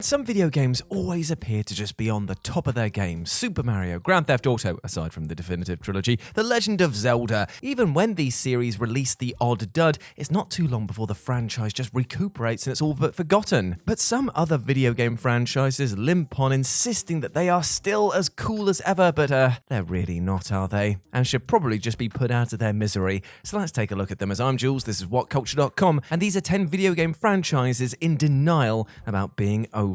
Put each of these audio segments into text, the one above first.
Some video games always appear to just be on the top of their game. Super Mario, Grand Theft Auto, aside from the definitive trilogy, The Legend of Zelda. Even when these series release the odd dud, it's not too long before the franchise just recuperates and it's all but forgotten. But some other video game franchises limp on, insisting that they are still as cool as ever, but they're really not, are they? And should probably just be put out of their misery. So let's take a look at them. As I'm Jules, this is WhatCulture.com, and these are 10 video game franchises in denial about being over.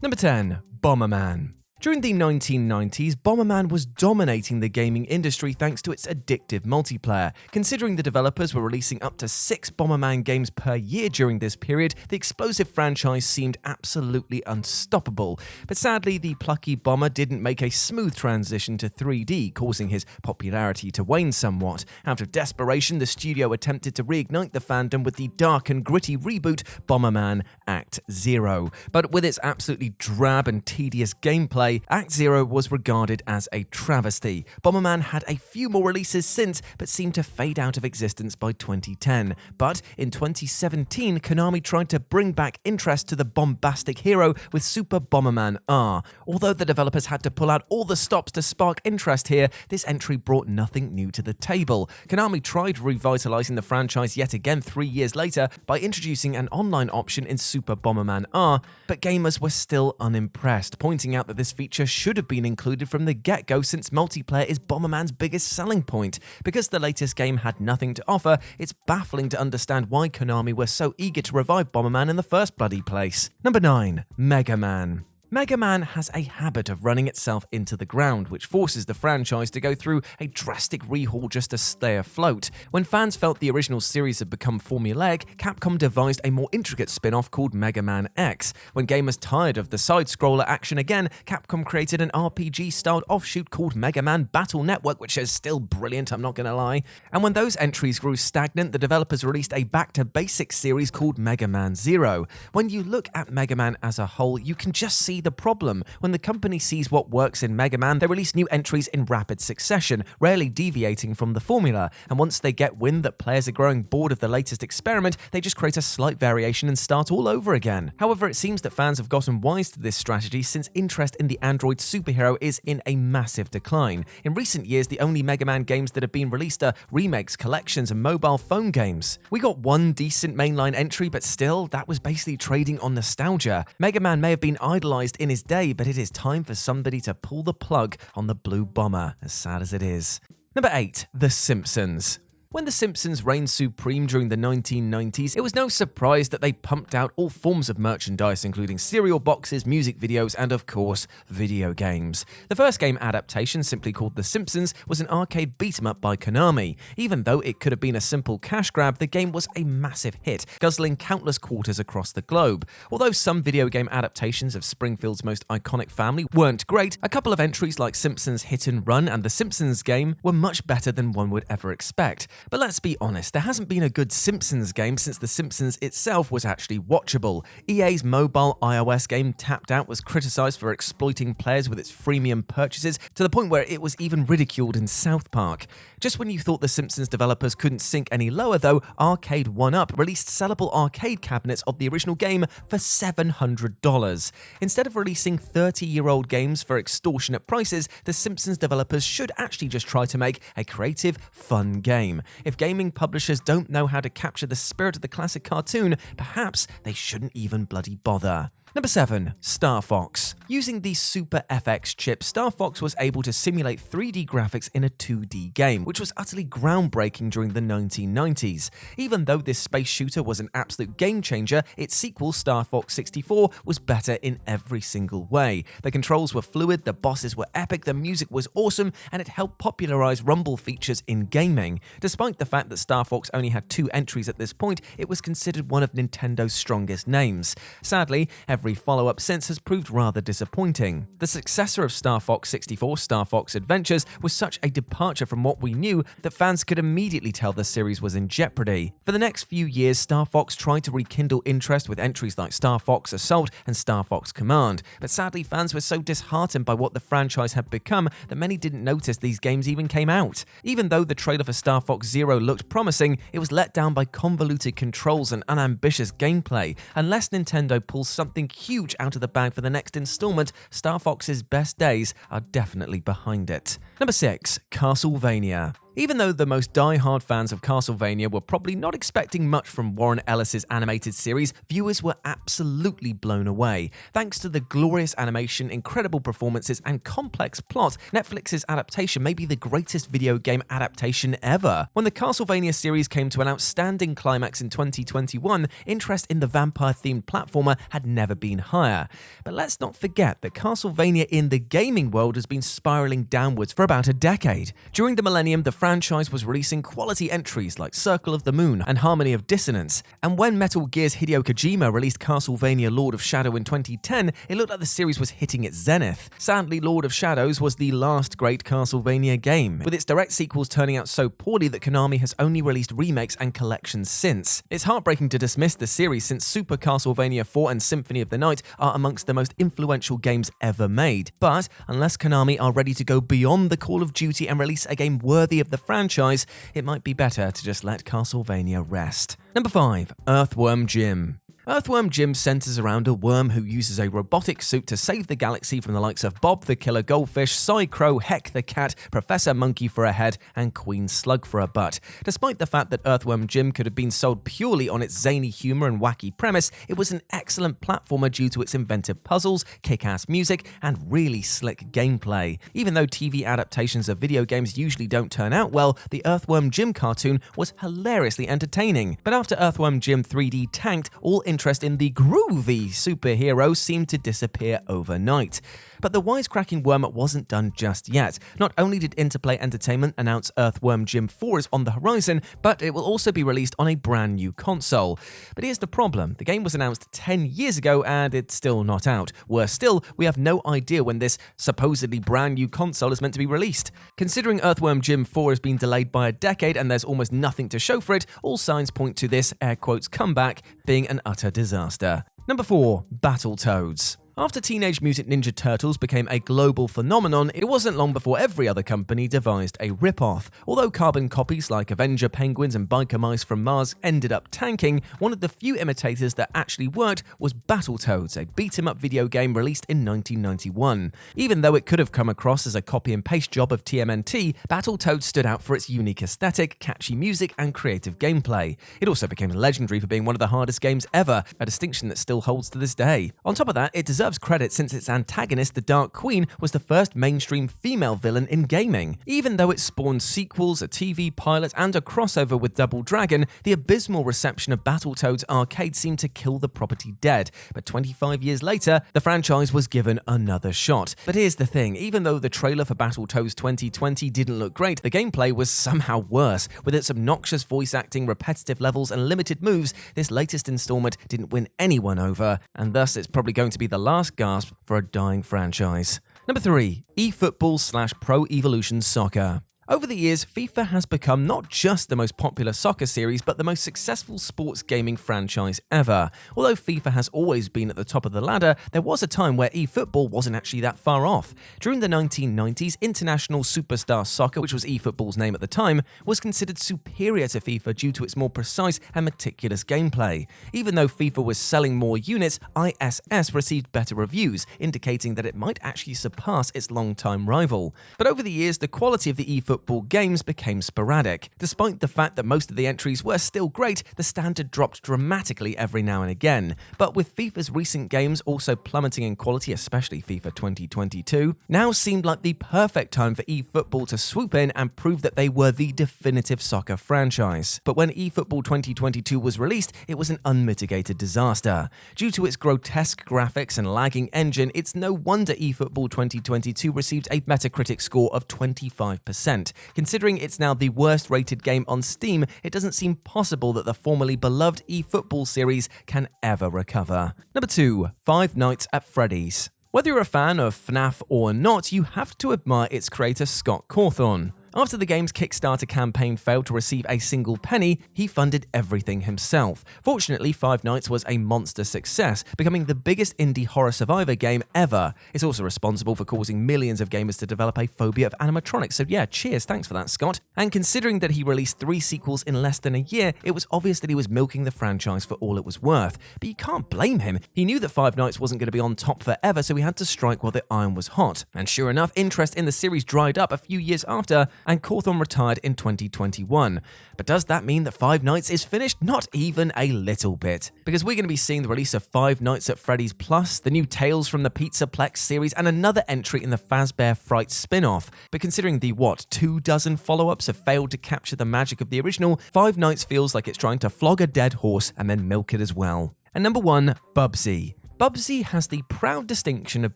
Number 10, Bomberman. During the 1990s, Bomberman was dominating the gaming industry thanks to its addictive multiplayer. Considering the developers were releasing up to 6 Bomberman games per year during this period, the explosive franchise seemed absolutely unstoppable. But sadly, the plucky bomber didn't make a smooth transition to 3D, causing his popularity to wane somewhat. Out of desperation, the studio attempted to reignite the fandom with the dark and gritty reboot Bomberman Act Zero. But with its absolutely drab and tedious gameplay, Act Zero was regarded as a travesty. Bomberman had a few more releases since, but seemed to fade out of existence by 2010. But in 2017, Konami tried to bring back interest to the bombastic hero with Super Bomberman R. Although the developers had to pull out all the stops to spark interest here, this entry brought nothing new to the table. Konami tried revitalizing the franchise yet again 3 years later by introducing an online option in Super Bomberman R, but gamers were still unimpressed, pointing out that this feature should have been included from the get-go since multiplayer is Bomberman's biggest selling point. Because the latest game had nothing to offer, it's baffling to understand why Konami were so eager to revive Bomberman in the first bloody place. Number 9, Mega Man. Mega Man has a habit of running itself into the ground, which forces the franchise to go through a drastic rehaul just to stay afloat. When fans felt the original series had become formulaic, Capcom devised a more intricate spin-off called Mega Man X. When gamers tired of the side-scroller action again, Capcom created an RPG-styled offshoot called Mega Man Battle Network, which is still brilliant, I'm not gonna lie. And when those entries grew stagnant, the developers released a back-to-basics series called Mega Man Zero. When you look at Mega Man as a whole, you can just see the problem. When the company sees what works in Mega Man, they release new entries in rapid succession, rarely deviating from the formula. And once they get wind that players are growing bored of the latest experiment, they just create a slight variation and start all over again. However, it seems that fans have gotten wise to this strategy since interest in the android superhero is in a massive decline. In recent years, the only Mega Man games that have been released are remakes, collections, and mobile phone games. We got one decent mainline entry, but still, that was basically trading on nostalgia. Mega Man may have been idolized in his day, but it is time for somebody to pull the plug on the Blue Bomber, as sad as it is. Number 8, The Simpsons. When The Simpsons reigned supreme during the 1990s, it was no surprise that they pumped out all forms of merchandise, including cereal boxes, music videos, and of course, video games. The first game adaptation, simply called The Simpsons, was an arcade beat-em-up by Konami. Even though it could have been a simple cash grab, the game was a massive hit, guzzling countless quarters across the globe. Although some video game adaptations of Springfield's most iconic family weren't great, a couple of entries like Simpsons Hit and Run and The Simpsons game were much better than one would ever expect. But let's be honest, there hasn't been a good Simpsons game since The Simpsons itself was actually watchable. EA's mobile iOS game Tapped Out was criticized for exploiting players with its freemium purchases to the point where it was even ridiculed in South Park. Just when you thought The Simpsons developers couldn't sink any lower though, Arcade 1UP released sellable arcade cabinets of the original game for $700. Instead of releasing 30-year-old games for extortionate prices, The Simpsons developers should actually just try to make a creative, fun game. If gaming publishers don't know how to capture the spirit of the classic cartoon, perhaps they shouldn't even bloody bother. Number 7, Star Fox. Using the Super FX chip, Star Fox was able to simulate 3D graphics in a 2D game, which was utterly groundbreaking during the 1990s. Even though this space shooter was an absolute game changer, its sequel, Star Fox 64, was better in every single way. The controls were fluid, the bosses were epic, the music was awesome, and it helped popularize rumble features in gaming. Despite the fact that Star Fox only had 2 entries at this point, it was considered one of Nintendo's strongest names. Sadly, every follow-up since has proved rather disappointing. The successor of Star Fox 64, Star Fox Adventures, was such a departure from what we knew that fans could immediately tell the series was in jeopardy. For the next few years, Star Fox tried to rekindle interest with entries like Star Fox Assault and Star Fox Command, but sadly fans were so disheartened by what the franchise had become that many didn't notice these games even came out. Even though the trailer for Star Fox Zero looked promising, it was let down by convoluted controls and unambitious gameplay. Unless Nintendo pulls something huge out of the bag for the next installment, Star Fox's best days are definitely behind it. Number 6. Castlevania. Even though the most die-hard fans of Castlevania were probably not expecting much from Warren Ellis's animated series, viewers were absolutely blown away. Thanks to the glorious animation, incredible performances, and complex plot, Netflix's adaptation may be the greatest video game adaptation ever. When the Castlevania series came to an outstanding climax in 2021, interest in the vampire-themed platformer had never been higher. But let's not forget that Castlevania in the gaming world has been spiraling downwards for about a decade. During the millennium, the franchise was releasing quality entries like Circle of the Moon and Harmony of Dissonance, and when Metal Gear's Hideo Kojima released Castlevania Lord of Shadow in 2010, it looked like the series was hitting its zenith. Sadly, Lord of Shadows was the last great Castlevania game, with its direct sequels turning out so poorly that Konami has only released remakes and collections since. It's heartbreaking to dismiss the series since Super Castlevania 4 and Symphony of the Night are amongst the most influential games ever made, but unless Konami are ready to go beyond the Call of Duty and release a game worthy of the franchise, it might be better to just let Castlevania rest. Number 5. Earthworm Jim. Earthworm Jim centers around a worm who uses a robotic suit to save the galaxy from the likes of Bob the Killer Goldfish, Psy-Crow, Heck the Cat, Professor Monkey for a head, and Queen Slug for a butt. Despite the fact that Earthworm Jim could have been sold purely on its zany humor and wacky premise, it was an excellent platformer due to its inventive puzzles, kick-ass music, and really slick gameplay. Even though TV adaptations of video games usually don't turn out well, the Earthworm Jim cartoon was hilariously entertaining. But after Earthworm Jim 3D tanked, all interest in the groovy superhero seemed to disappear overnight. But the wisecracking worm wasn't done just yet. Not only did Interplay Entertainment announce Earthworm Jim 4 is on the horizon, but it will also be released on a brand new console. But here's the problem. The game was announced 10 years ago and it's still not out. Worse still, we have no idea when this supposedly brand new console is meant to be released. Considering Earthworm Jim 4 has been delayed by a decade and there's almost nothing to show for it, all signs point to this, air quotes, comeback being an utter disaster. Number 4. Battletoads. After Teenage Mutant Ninja Turtles became a global phenomenon, it wasn't long before every other company devised a rip-off. Although carbon copies like Avenger Penguins and Biker Mice from Mars ended up tanking, one of the few imitators that actually worked was Battletoads, a beat-em-up video game released in 1991. Even though it could have come across as a copy-and-paste job of TMNT, Battletoads stood out for its unique aesthetic, catchy music, and creative gameplay. It also became legendary for being one of the hardest games ever, a distinction that still holds to this day. On top of that, it deserves credit since its antagonist, the Dark Queen, was the first mainstream female villain in gaming. Even though it spawned sequels, a TV pilot, and a crossover with Double Dragon, the abysmal reception of Battletoads Arcade seemed to kill the property dead. But 25 years later, the franchise was given another shot. But here's the thing, even though the trailer for Battletoads 2020 didn't look great, the gameplay was somehow worse. With its obnoxious voice acting, repetitive levels, and limited moves, this latest installment didn't win anyone over, and thus it's probably going to be the last gasp for a dying franchise. Number 3. eFootball/Pro Evolution Soccer. Over the years, FIFA has become not just the most popular soccer series, but the most successful sports gaming franchise ever. Although FIFA has always been at the top of the ladder, there was a time where eFootball wasn't actually that far off. During the 1990s, International Superstar Soccer, which was eFootball's name at the time, was considered superior to FIFA due to its more precise and meticulous gameplay. Even though FIFA was selling more units, ISS received better reviews, indicating that it might actually surpass its longtime rival. But over the years, the quality of the eFootball games became sporadic. Despite the fact that most of the entries were still great, the standard dropped dramatically every now and again. But with FIFA's recent games also plummeting in quality, especially FIFA 2022, now seemed like the perfect time for eFootball to swoop in and prove that they were the definitive soccer franchise. But when eFootball 2022 was released, it was an unmitigated disaster. Due to its grotesque graphics and lagging engine, it's no wonder eFootball 2022 received a Metacritic score of 25%. Considering it's now the worst rated game on Steam, it doesn't seem possible that the formerly beloved eFootball series can ever recover. Number 2. Five Nights at Freddy's. Whether you're a fan of FNAF or not, you have to admire its creator Scott Cawthon. After the game's Kickstarter campaign failed to receive a single penny, he funded everything himself. Fortunately, Five Nights was a monster success, becoming the biggest indie horror survivor game ever. It's also responsible for causing millions of gamers to develop a phobia of animatronics, so yeah, cheers, thanks for that, Scott. And considering that he released 3 sequels in less than a year, it was obvious that he was milking the franchise for all it was worth. But you can't blame him. He knew that Five Nights wasn't going to be on top forever, so he had to strike while the iron was hot. And sure enough, interest in the series dried up a few years after, and Cawthon retired in 2021. But does that mean that Five Nights is finished? Not even a little bit. Because we're going to be seeing the release of Five Nights at Freddy's Plus, the new Tales from the Pizzaplex series, and another entry in the Fazbear Fright spin-off. But considering the, 24 follow-ups have failed to capture the magic of the original, Five Nights feels like it's trying to flog a dead horse and then milk it as well. And number 1, Bubsy. Bubsy has the proud distinction of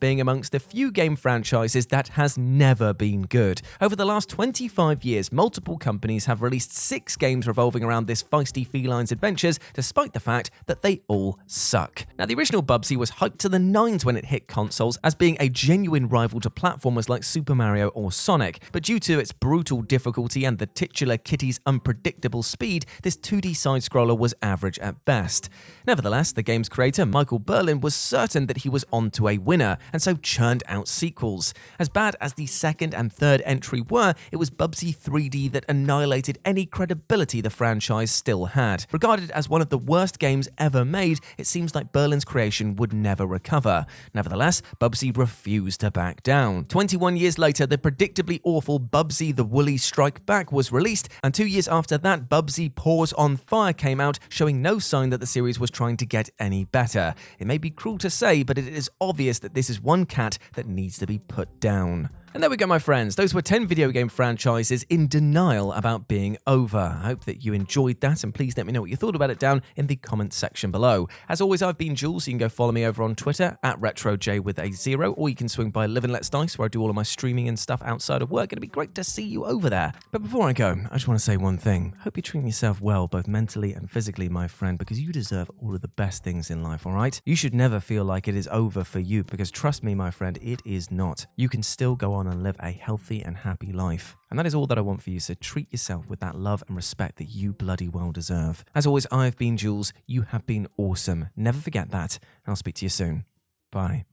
being amongst the few game franchises that has never been good. Over the last 25 years, multiple companies have released 6 games revolving around this feisty feline's adventures, despite the fact that they all suck. Now, the original Bubsy was hyped to the nines when it hit consoles as being a genuine rival to platformers like Super Mario or Sonic, but due to its brutal difficulty and the titular kitty's unpredictable speed, this 2D side-scroller was average at best. Nevertheless, the game's creator, Michael Berlin, was certain that he was onto a winner, and so churned out sequels. As bad as the second and third entry were, it was Bubsy 3D that annihilated any credibility the franchise still had. Regarded as one of the worst games ever made, it seems like Berlin's creation would never recover. Nevertheless, Bubsy refused to back down. 21 years later, the predictably awful Bubsy the Woolly Strike Back was released, and 2 years after that, Bubsy Paws on Fire came out, showing no sign that the series was trying to get any better. It may be cruel to say, but it is obvious that this is one cat that needs to be put down. And there we go, my friends. Those were 10 video game franchises in denial about being over. I hope that you enjoyed that, and please let me know what you thought about it down in the comments section below. As always, I've been Jules. You can go follow me over on Twitter at RetroJ with a 0, or you can swing by Live and Let's Dice, where I do all of my streaming and stuff outside of work. It'd be great to see you over there. But before I go, I just want to say one thing. Hope you're treating yourself well, both mentally and physically, my friend, because you deserve all of the best things in life, all right? You should never feel like it is over for you, because trust me, my friend, it is not. You can still go on and live a healthy and happy life. And that is all that I want for you, so treat yourself with that love and respect that you bloody well deserve. As always, I've been Jules. You have been awesome. Never forget that, and I'll speak to you soon. Bye.